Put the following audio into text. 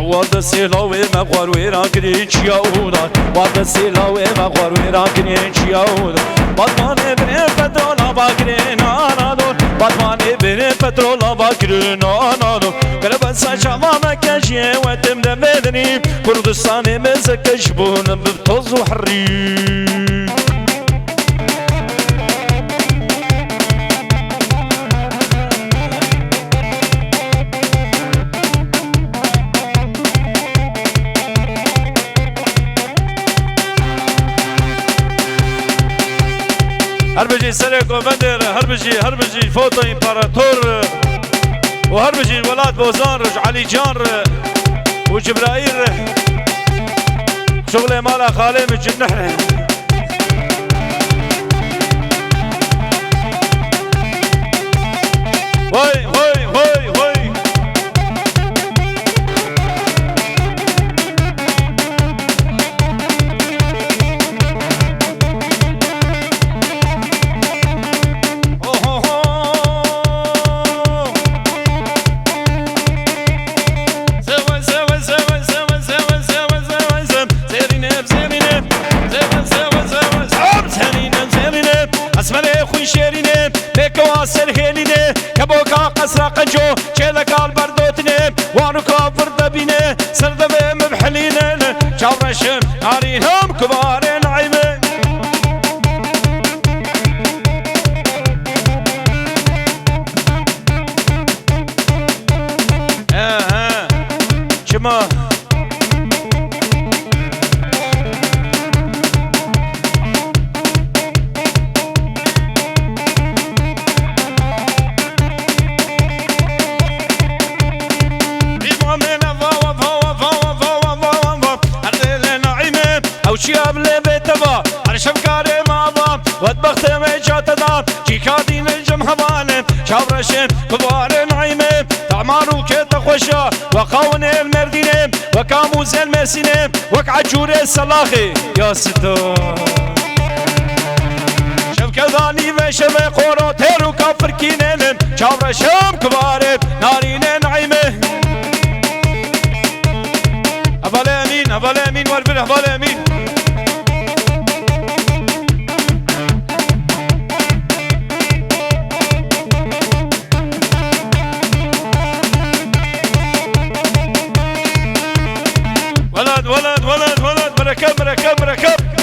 وارد سیلاوی مغوار ویران کنی چیا اودا وارد سیلاوی مغوار ویران کنی چیا اودا بادمانه بره پترولا باگره نانادون بادمانه بره پترولا باگره نانادون قلب ساچما مکشیه و تم دمدنی کردستان مزکش بون بتوز و حریم هربجي سرق ومدر هربجي فوتو امبراطور وهربجي ولاد بوزان رج علي جان وجبرائيل شغله مالا خالي من جنحه وي وي وي وي شيرينه بكواسر هيلينه كبوكا قصر قنجو شيلكال بردوتنه وانو كافر دبينه سردبه مبحلينه شاورشم نارينهم كبار نعيمه شما وشياب لبيتبا على شمكاري مابا واتبخت ميجات دار جيكادي نجم هبانم شابرشم كبار نعيمم تعمارو كيت خوشا وقاون المردينم وكاموز المرسينم وكعجور السلاخي يا ستار شمكداني وشبه قورو تيرو كافر كينم شابرشم كبار نارين نعيمم أبال أمين والبره أبال أمين ولد مركب